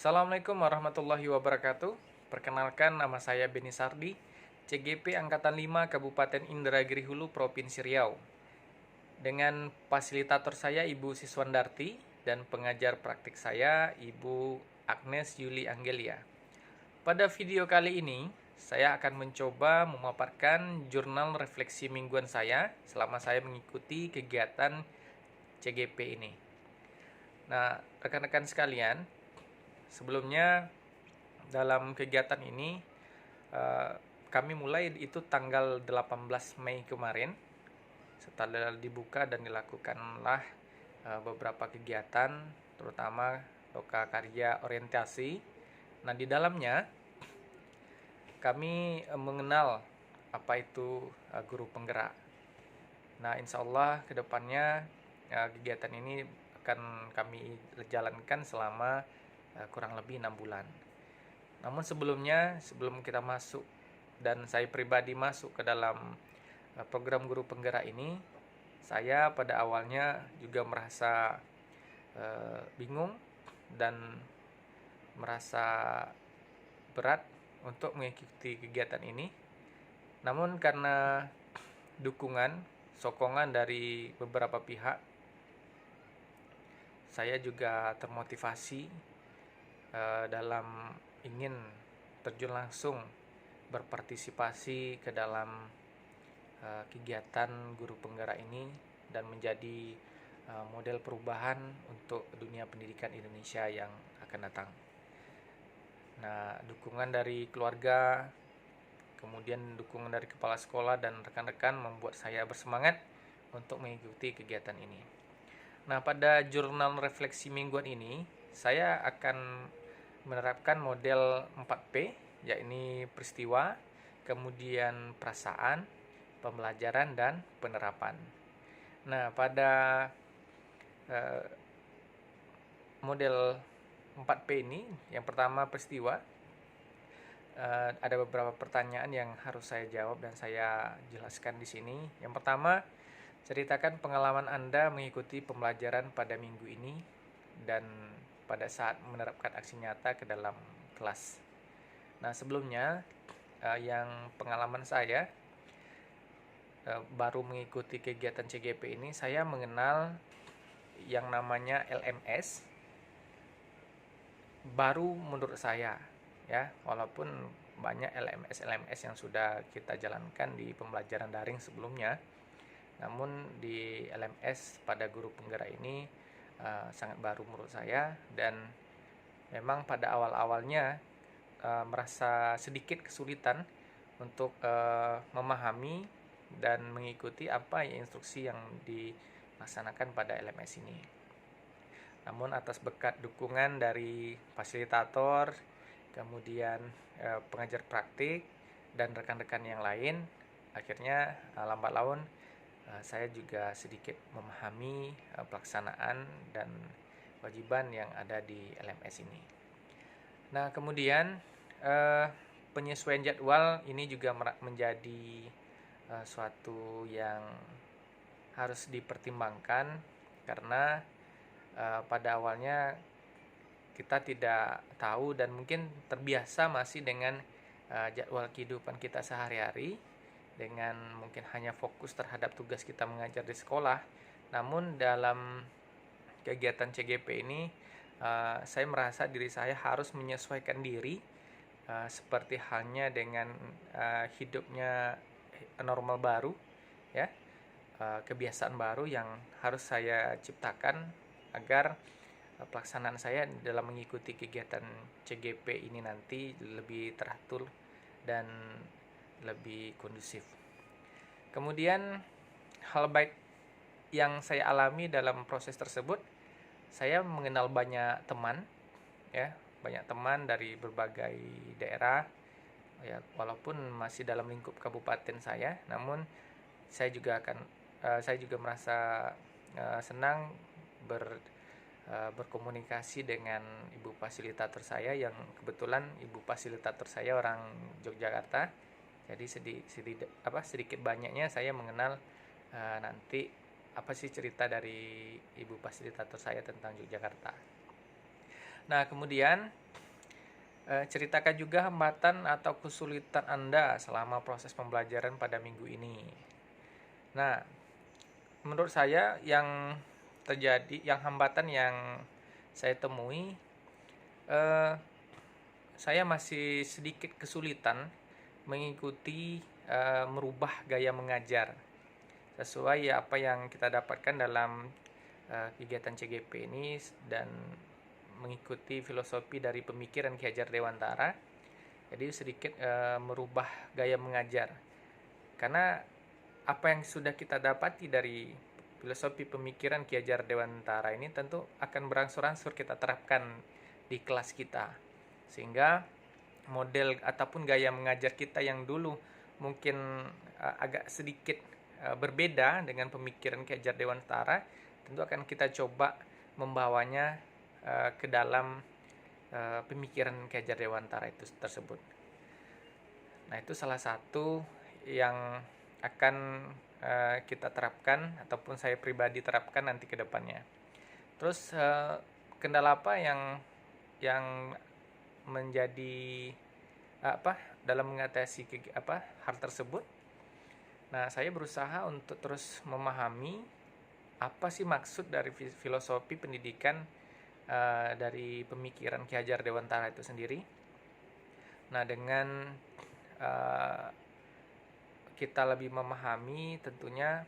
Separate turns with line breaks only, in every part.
Assalamualaikum warahmatullahi wabarakatuh. Perkenalkan, nama saya Beni Sardi, CGP Angkatan 5 Kabupaten Indragiri Hulu, Provinsi Riau. Dengan fasilitator saya Ibu Siswandarti dan pengajar praktik saya Ibu Agnes Yuli Anggelia. Pada video kali ini, saya akan mencoba memaparkan jurnal refleksi mingguan saya selama saya mengikuti kegiatan CGP ini. Nah, rekan-rekan sekalian, sebelumnya dalam kegiatan ini kami mulai itu tanggal 18 Mei kemarin. Setelah dibuka dan dilakukanlah beberapa kegiatan, terutama loka karya orientasi. Nah, di dalamnya kami mengenal apa itu guru penggerak. Nah, insya Allah kedepannya kegiatan ini akan kami jalankan selama kurang lebih 6 bulan. Namun sebelum kita masuk dan saya pribadi masuk ke dalam program guru penggerak ini, saya pada awalnya juga merasa bingung dan merasa berat untuk mengikuti kegiatan ini. Namun karena dukungan, sokongan dari beberapa pihak, saya juga termotivasi dalam ingin terjun langsung berpartisipasi ke dalam kegiatan guru penggerak ini dan menjadi model perubahan untuk dunia pendidikan Indonesia yang akan datang. Nah, dukungan dari keluarga, kemudian dukungan dari kepala sekolah dan rekan-rekan membuat saya bersemangat untuk mengikuti kegiatan ini. Nah, pada jurnal refleksi mingguan ini, saya akan menerapkan model 4P, yakni peristiwa, kemudian perasaan, pembelajaran, dan penerapan. Nah, pada model 4P ini, yang pertama peristiwa, ada beberapa pertanyaan yang harus saya jawab dan saya jelaskan di sini. Yang pertama, ceritakan pengalaman Anda mengikuti pembelajaran pada minggu ini dan pada saat menerapkan aksi nyata ke dalam kelas. Nah, sebelumnya yang pengalaman saya baru mengikuti kegiatan CGP ini, saya mengenal yang namanya LMS baru menurut saya, ya, walaupun banyak LMS yang sudah kita jalankan di pembelajaran daring sebelumnya, namun di LMS pada guru penggerak ini sangat baru menurut saya, dan memang pada awal-awalnya merasa sedikit kesulitan untuk memahami dan mengikuti apa instruksi yang dilaksanakan pada LMS ini. Namun atas berkat dukungan dari fasilitator, kemudian pengajar praktik dan rekan-rekan yang lain, akhirnya lambat laun saya juga sedikit memahami pelaksanaan dan kewajiban yang ada di LMS ini. Nah, kemudian penyesuaian jadwal ini juga menjadi suatu yang harus dipertimbangkan, karena pada awalnya kita tidak tahu dan mungkin terbiasa masih dengan jadwal kehidupan kita sehari-hari, dengan mungkin hanya fokus terhadap tugas kita mengajar di sekolah. Namun dalam kegiatan CGP ini saya merasa diri saya harus menyesuaikan diri seperti halnya dengan hidupnya normal baru, ya, kebiasaan baru yang harus saya ciptakan agar pelaksanaan saya dalam mengikuti kegiatan CGP ini nanti lebih teratur dan lebih kondusif. Kemudian hal baik yang saya alami dalam proses tersebut, saya mengenal banyak teman, ya, banyak teman dari berbagai daerah, ya, walaupun masih dalam lingkup kabupaten saya, namun saya juga merasa senang berkomunikasi dengan ibu fasilitator saya, yang kebetulan ibu fasilitator saya orang Yogyakarta. Jadi sedikit banyaknya saya mengenal nanti apa sih cerita dari ibu fasilitator saya tentang Yogyakarta. Nah, kemudian Ceritakan juga hambatan atau kesulitan Anda selama proses pembelajaran pada minggu ini. Nah, menurut saya yang terjadi, yang hambatan yang saya temui, eh, saya masih sedikit kesulitan mengikuti merubah gaya mengajar sesuai apa yang kita dapatkan dalam kegiatan CGP ini dan mengikuti filosofi dari pemikiran Ki Hajar Dewantara. Jadi sedikit merubah gaya mengajar. Karena apa yang sudah kita dapati dari filosofi pemikiran Ki Hajar Dewantara ini tentu akan berangsur-angsur kita terapkan di kelas kita. Sehingga model ataupun gaya mengajar kita yang dulu mungkin agak sedikit berbeda dengan pemikiran Ki Hajar Dewantara, tentu akan kita coba membawanya ke dalam pemikiran Ki Hajar Dewantara itu tersebut. Nah, itu salah satu yang akan kita terapkan ataupun saya pribadi terapkan nanti ke depannya. Terus kendala apa yang menjadi dalam mengatasi hal tersebut? Nah, saya berusaha untuk terus memahami apa sih maksud dari filosofi pendidikan dari pemikiran Ki Hajar Dewantara itu sendiri. Nah, dengan kita lebih memahami, tentunya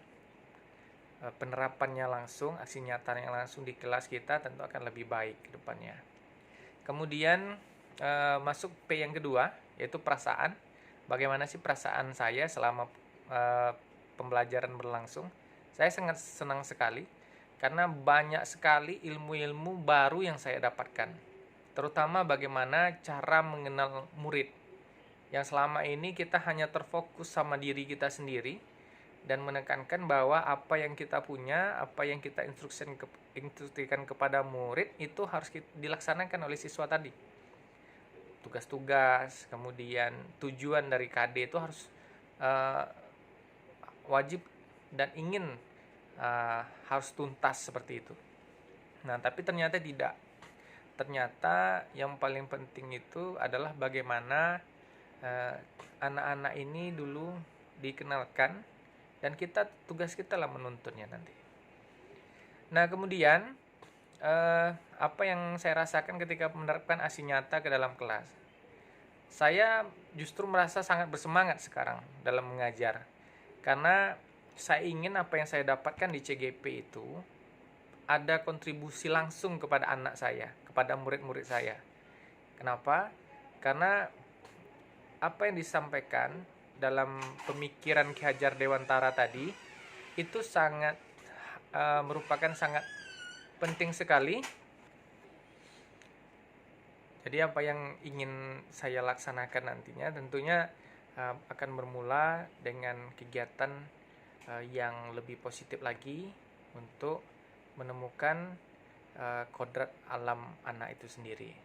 penerapannya langsung, aksi nyatanya langsung di kelas kita tentu akan lebih baik ke depannya. Kemudian masuk P yang kedua, yaitu perasaan. Bagaimana sih perasaan saya selama pembelajaran berlangsung? Saya sangat senang sekali karena banyak sekali ilmu-ilmu baru yang saya dapatkan. Terutama bagaimana cara mengenal murid. Yang selama ini kita hanya terfokus sama diri kita sendiri dan menekankan bahwa apa yang kita punya, apa yang kita instruksikan kepada murid itu harus dilaksanakan oleh siswa tadi. Tugas-tugas, kemudian tujuan dari KD itu harus wajib dan ingin harus tuntas seperti itu. Nah, tapi ternyata tidak. Ternyata yang paling penting itu adalah bagaimana anak-anak ini dulu dikenalkan dan tugas kita lah menuntunnya nanti. Nah, kemudian apa yang saya rasakan ketika menerapkan aksi nyata ke dalam kelas? Saya justru merasa sangat bersemangat sekarang dalam mengajar. Karena saya ingin apa yang saya dapatkan di CGP itu ada kontribusi langsung kepada anak saya, kepada murid-murid saya. Kenapa? Karena apa yang disampaikan dalam pemikiran Ki Hajar Dewantara tadi itu sangat merupakan sangat penting sekali. Jadi apa yang ingin saya laksanakan nantinya tentunya akan bermula dengan kegiatan yang lebih positif lagi untuk menemukan kodrat alam anak itu sendiri,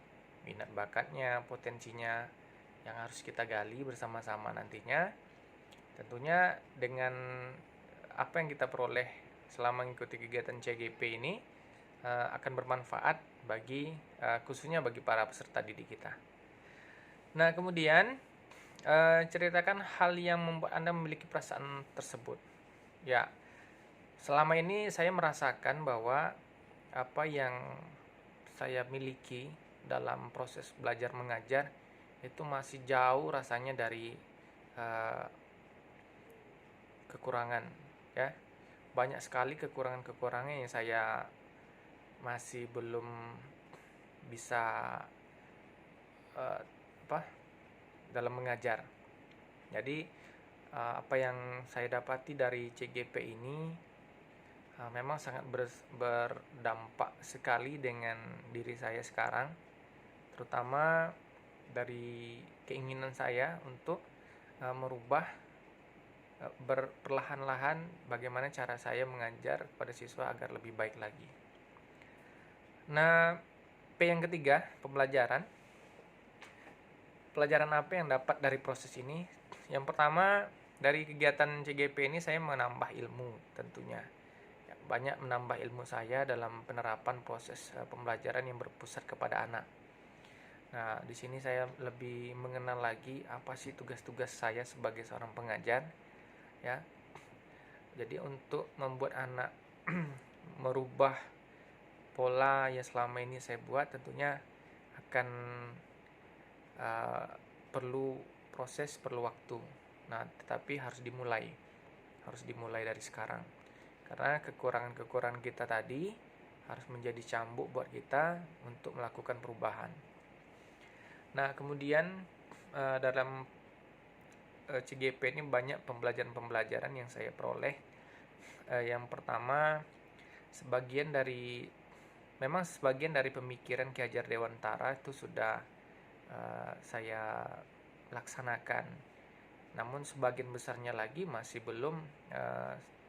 minat bakatnya, potensinya yang harus kita gali bersama-sama nantinya. Tentunya dengan apa yang kita peroleh selama mengikuti kegiatan CGP ini akan bermanfaat bagi khususnya bagi para peserta didik kita. Nah, kemudian ceritakan hal yang membuat Anda memiliki perasaan tersebut. Ya, selama ini saya merasakan bahwa apa yang saya miliki dalam proses belajar mengajar itu masih jauh rasanya dari kekurangan, ya. Banyak sekali kekurangan-kekurangan yang saya masih belum bisa dalam mengajar. Jadi apa yang saya dapati dari CGP ini memang sangat berdampak sekali dengan diri saya sekarang, terutama dari keinginan saya untuk merubah perlahan-lahan bagaimana cara saya mengajar kepada siswa agar lebih baik lagi. Nah, P yang ketiga, pembelajaran. Pelajaran apa yang dapat dari proses ini? Yang pertama, dari kegiatan CGP ini saya menambah ilmu tentunya. Banyak menambah ilmu saya dalam penerapan proses pembelajaran yang berpusat kepada anak. Nah, di sini saya lebih mengenal lagi apa sih tugas-tugas saya sebagai seorang pengajar, ya. Jadi untuk membuat anak merubah pola yang selama ini saya buat tentunya akan perlu proses, perlu waktu. Nah, tetapi harus dimulai dari sekarang. Karena kekurangan-kekurangan kita tadi harus menjadi cambuk buat kita untuk melakukan perubahan. Nah, kemudian dalam CGP ini banyak pembelajaran-pembelajaran yang saya peroleh. Yang pertama, sebagian dari pemikiran Ki Hajar Dewantara itu sudah saya laksanakan. Namun sebagian besarnya lagi masih belum,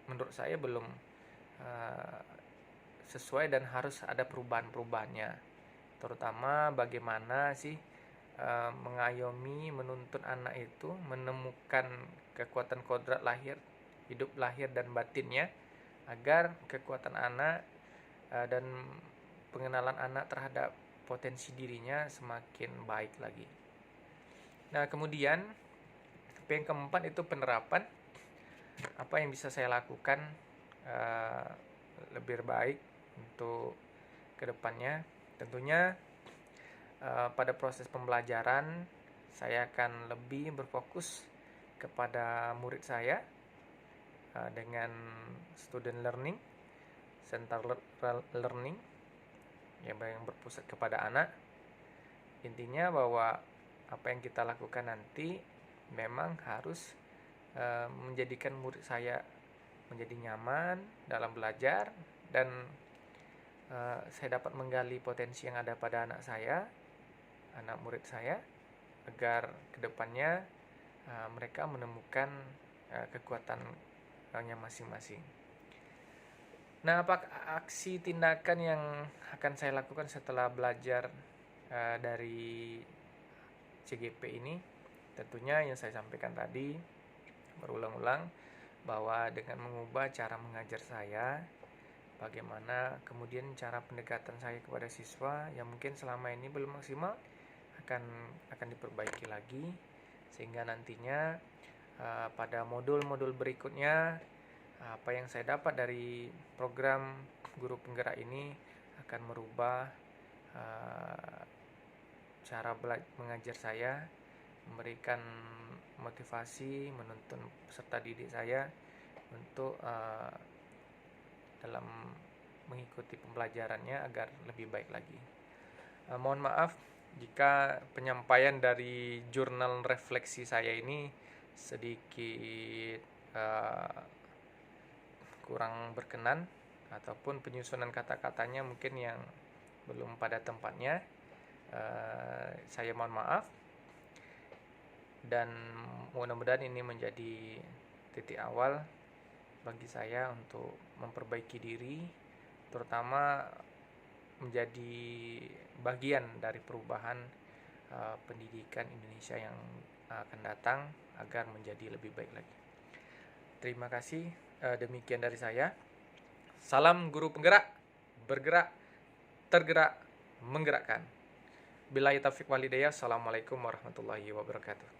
menurut saya belum sesuai dan harus ada perubahan-perubahannya. Terutama bagaimana sih mengayomi, menuntun anak itu menemukan kekuatan kodrat hidup lahir dan batinnya, agar kekuatan anak dan pengenalan anak terhadap potensi dirinya semakin baik lagi. Nah, kemudian yang keempat itu penerapan. Apa yang bisa saya lakukan lebih baik untuk kedepannya. Tentunya pada proses pembelajaran saya akan lebih berfokus kepada murid saya dengan student learning, center learning yang berpusat kepada anak. Intinya bahwa apa yang kita lakukan nanti memang harus menjadikan murid saya menjadi nyaman dalam belajar, dan saya dapat menggali potensi yang ada pada anak murid saya, agar kedepannya mereka menemukan kekuatannya masing-masing. Nah, apa aksi tindakan yang akan saya lakukan setelah belajar dari CGP ini? Tentunya yang saya sampaikan tadi berulang-ulang, bahwa dengan mengubah cara mengajar saya, bagaimana kemudian cara pendekatan saya kepada siswa yang mungkin selama ini belum maksimal akan diperbaiki lagi, sehingga nantinya pada modul-modul berikutnya apa yang saya dapat dari program Guru Penggerak ini akan merubah cara mengajar saya, memberikan motivasi, menuntun peserta didik saya untuk dalam mengikuti pembelajarannya agar lebih baik lagi. Mohon maaf jika penyampaian dari jurnal refleksi saya ini sedikit kurang berkenan, ataupun penyusunan kata-katanya mungkin yang belum pada tempatnya. Saya mohon maaf, dan mudah-mudahan ini menjadi titik awal bagi saya untuk memperbaiki diri, terutama menjadi bagian dari perubahan pendidikan Indonesia yang akan datang agar menjadi lebih baik lagi. Terima kasih, demikian dari saya. Salam Guru Penggerak, bergerak, tergerak, menggerakkan. Billahi taufiq walhidayah. Assalamualaikum warahmatullahi wabarakatuh.